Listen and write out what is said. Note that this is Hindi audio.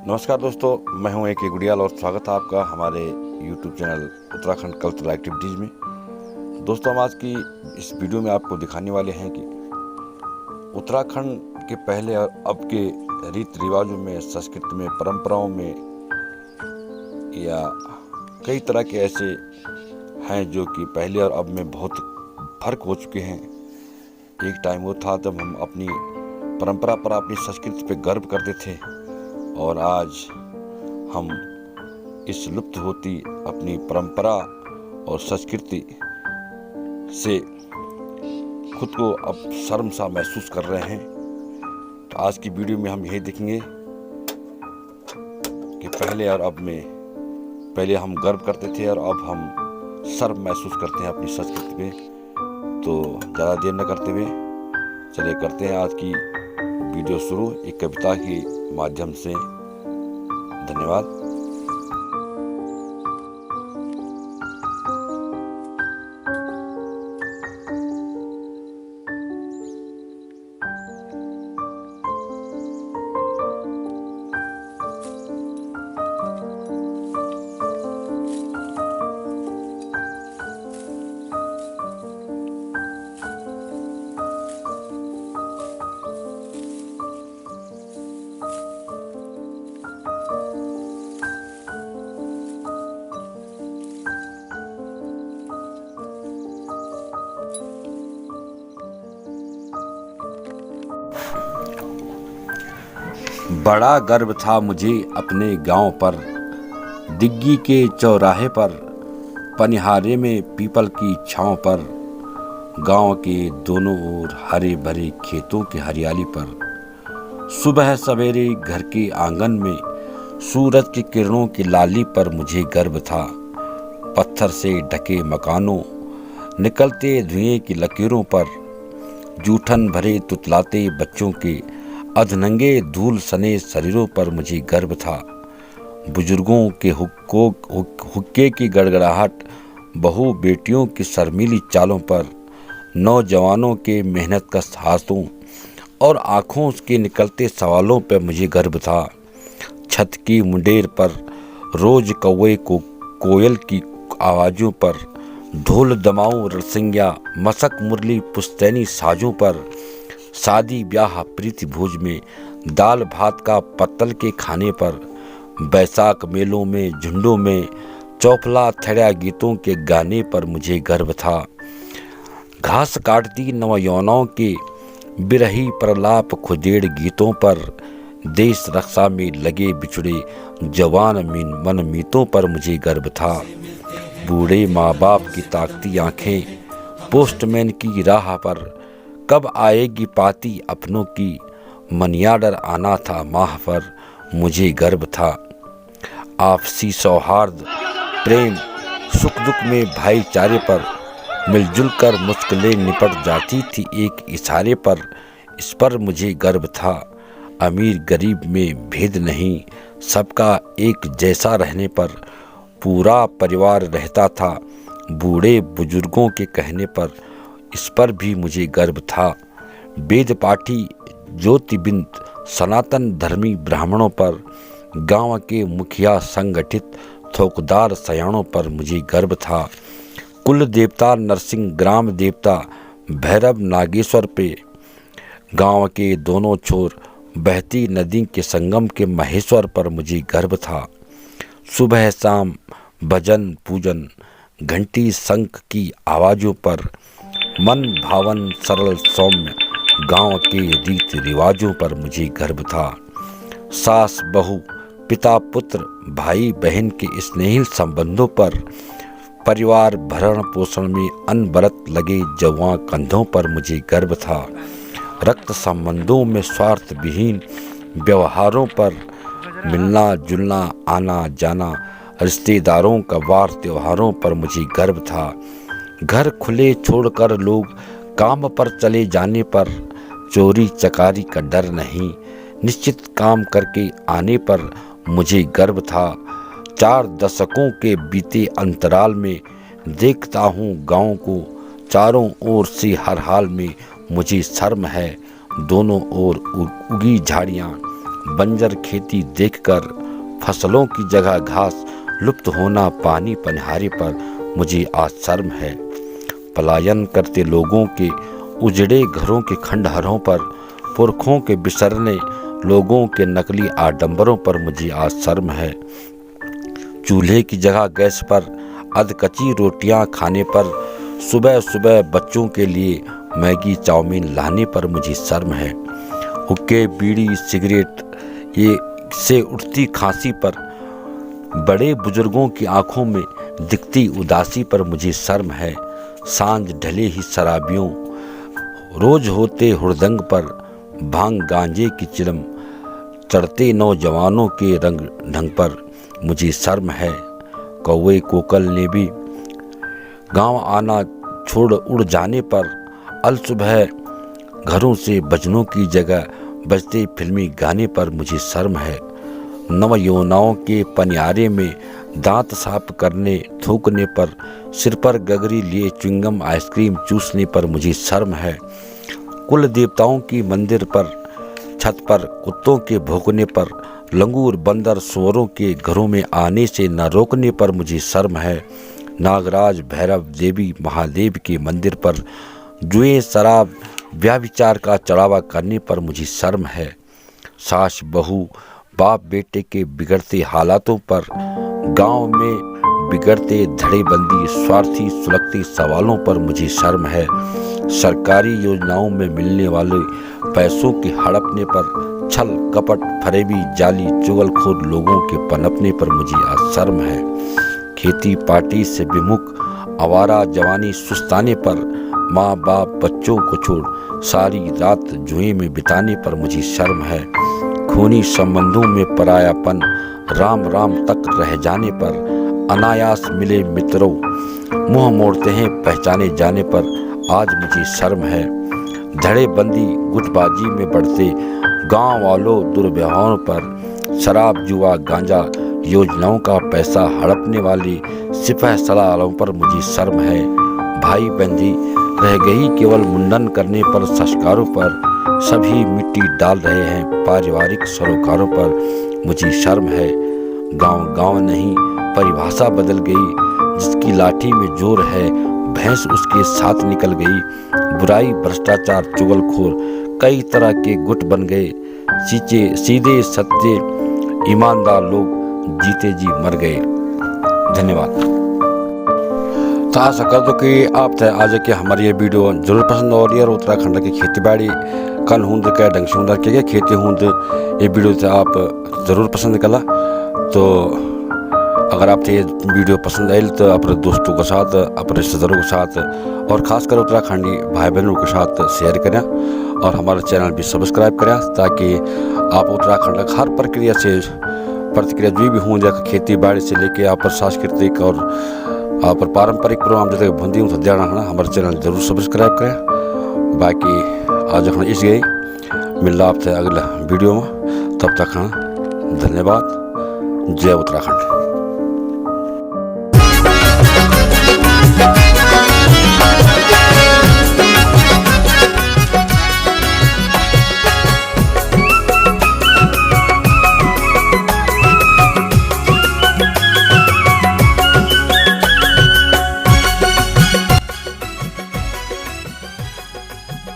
नमस्कार दोस्तों, मैं हूं एक गुड़ियाल और स्वागत है आपका हमारे YouTube channel Uttarakhand cultural activities में। दोस्तों, हम आज की इस वीडियो में आपको दिखाने वाले हैं कि उत्तराखंड के पहले और अब के रीति रिवाजों में, संस्कृति में, परंपराओं में या कई तरह के ऐसे हैं जो कि पहले और अब में बहुत फर्क हो चुके हैं। एक टाइम वो था जब हम अपनी परंपरा पर, अपनी संस्कृति पर गर्व करते थे और आज हम इस लुप्त होती अपनी परंपरा और संस्कृति से खुद को अब शर्म सा महसूस कर रहे हैं। तो आज की वीडियो में हम यही देखेंगे कि पहले और अब में, पहले हम गर्व करते थे और अब हम शर्म महसूस करते हैं अपनी संस्कृति पे। तो ज़्यादा देर न करते हुए चलिए करते हैं आज की वीडियो शुरू एक कविता के माध्यम से। धन्यवाद। बड़ा गर्व था मुझे अपने गांव पर, दिग्गी के चौराहे पर, पनिहारे में पीपल की छांव पर, गांव के दोनों ओर हरे भरे खेतों की हरियाली पर, सुबह सवेरे घर के आंगन में सूरज की किरणों की लाली पर मुझे गर्व था। पत्थर से ढके मकानों, निकलते धुएं की लकीरों पर, जूठन भरे तुतलाते बच्चों के अधनंगे धूल सने शरीरों पर मुझे गर्व था। बुजुर्गों के हुक्के की गड़गड़ाहट, बहू बेटियों की शर्मीली चालों पर, नौजवानों के मेहनतकश हाथों और आँखों के निकलते सवालों पर मुझे गर्व था। छत की मुंडेर पर रोज कौवे को कोयल की आवाज़ों पर, ढोल दमाऊं रसिंग्या मसक मुरली पुस्तैनी साजों पर, शादी ब्याह प्रीति भोज में दाल भात का पत्तल के खाने पर, बैसाख मेलों में झुंडों में चौफला थड़िया गीतों के गाने पर मुझे गर्व था। घास काटती नवयौवनों के बिरही प्रलाप खुदेड़ गीतों पर, देश रक्षा में लगे बिछड़े जवान मनमीतों पर मुझे गर्व था। बूढ़े माँ बाप की ताकती आंखें पोस्टमैन की राह पर, कब आएगी पाती अपनों की मनियाडर आना था माह पर मुझे गर्व था। आपसी सौहार्द प्रेम सुख दुख में भाईचारे पर, मिलजुल कर मुश्किलें निपट जाती थी एक इशारे पर, इस पर मुझे गर्व था। अमीर गरीब में भेद नहीं, सबका एक जैसा रहने पर, पूरा परिवार रहता था बूढ़े बुजुर्गों के कहने पर, इस पर भी मुझे गर्व था। वेद पाठी ज्योतिबिंद सनातन धर्मी ब्राह्मणों पर, गांव के मुखिया संगठित थोकदार सयाणों पर मुझे गर्व था। कुल देवता नरसिंह, ग्राम देवता भैरव नागेश्वर पे, गांव के दोनों छोर बहती नदी के संगम के महेश्वर पर मुझे गर्व था। सुबह शाम भजन पूजन घंटी शंख की आवाज़ों पर, मन भावन सरल सौम्य गांव के रीति रिवाजों पर मुझे गर्व था। सास बहू पिता पुत्र भाई बहन के स्नेही संबंधों पर, परिवार भरण पोषण में अनबरत लगे जवां कंधों पर मुझे गर्व था। रक्त संबंधों में स्वार्थ विहीन व्यवहारों पर, मिलना जुलना आना जाना रिश्तेदारों का वार त्योहारों पर मुझे गर्व था। घर खुले छोड़कर लोग काम पर चले जाने पर, चोरी चकारी का डर नहीं, निश्चित काम करके आने पर मुझे गर्व था। 4 दशकों के बीते अंतराल में देखता हूँ गाँव को चारों ओर से, हर हाल में मुझे शर्म है। दोनों ओर उगी झाड़ियाँ बंजर खेती देखकर फसलों की जगह घास लुप्त होना पानी पनिहारे पर मुझे आज शर्म है। पलायन करते लोगों के उजड़े घरों के खंडहरों पर, पुरखों के बिसरने लोगों के नकली आडंबरों पर मुझे आज शर्म है। चूल्हे की जगह गैस पर अधकच्ची रोटियां खाने पर, सुबह सुबह बच्चों के लिए मैगी चाउमीन लाने पर मुझे शर्म है। हुक्के बीड़ी सिगरेट ये से उठती खांसी पर, बड़े बुजुर्गों की आंखों में दिखती उदासी पर मुझे शर्म है। सांझ ढले ही शराबियों रोज होते हुड़दंग पर, भांग गांजे की चिलम चढ़ते नौजवानों के रंग ढंग पर मुझे शर्म है। कौवे कोकल ने भी गांव आना छोड़ उड़ जाने पर, अल सुबह घरों से भजनों की जगह बजते फिल्मी गाने पर मुझे शर्म है। नव यौवनाओं के पनियारे में दांत साफ करने थूकने पर, सिर पर गगरी लिए च्युइंगम आइसक्रीम चूसने पर मुझे शर्म है। कुल देवताओं की मंदिर पर छत पर कुत्तों के भौंकने पर, लंगूर बंदर सुअरों के घरों में आने से न रोकने पर मुझे शर्म है। नागराज भैरव देवी महादेव के मंदिर पर जुए शराब व्याभिचार का चढ़ावा करने पर मुझे शर्म है। सास बहू बाप बेटे के बिगड़ते हालातों पर, गांव में बिगड़ते धड़ेबंदी स्वार्थी सुलगते सवालों पर मुझे शर्म है। सरकारी योजनाओं में मिलने वाले पैसों के हड़पने पर, छल कपट फरेबी जाली चुगलखोर लोगों के पनपने पर मुझे आज शर्म है। खेती पार्टी से विमुख आवारा जवानी सुस्ताने पर, माँ बाप बच्चों को छोड़ सारी रात जुए में बिताने पर मुझे शर्म है। खूनी संबंधों में परायापन राम राम तक रह जाने पर, अनायास मिले मित्रों मुंह मोड़ते हैं पहचाने जाने पर आज मुझे शर्म है। धड़ेबंदी गुटबाजी में बढ़ते गांव वालों दुर्व्यवहारों पर, शराब जुआ गांजा योजनाओं का पैसा हड़पने वाली सिपह सलालों पर मुझे शर्म है। भाई बंदी रह गई केवल मुंडन करने पर, संस्कारों पर सभी मिट्टी डाल रहे हैं पारिवारिक सरोकारों पर मुझे शर्म है। गांव गांव नहीं परिभाषा बदल गई, जिसकी लाठी में जोर है भैंस उसके साथ निकल गई। बुराई भ्रष्टाचार चुगलखोर कई तरह के गुट बन गए, सीधे सत्य ईमानदार लोग जीते जी मर गए। धन्यवाद। तो आशा कर दो कि आप थे आज के हमारी ये वीडियो जरूर पसंद हो रही है। उत्तराखंड की खेती बाड़ी कन हुंद के ढंग से हुंद के खेती हुंद ये वीडियो से आप ज़रूर पसंद कला। तो अगर आपको ये वीडियो पसंद आई तो अपने दोस्तों के साथ अपने रिश्तेदारों के साथ और ख़ासकर उत्तराखंडी भाई बहनों के साथ शेयर करें और हमारा चैनल भी सब्सक्राइब करें, ताकि आप उत्तराखंड की हर प्रक्रिया से प्रतिक्रिया जो भी हों जाकर खेती बाड़ी से लेके आप सांस्कृतिक और आप पारंपरिक प्रोग्राम जो बंदी हूँ ध्यान रखना हमारे चैनल जरूर सब्सक्राइब करें। बाकी आज रखना इस गई मिल आपसे अगला वीडियो में, तब तक हाँ धन्यवाद। जय उत्तराखंड।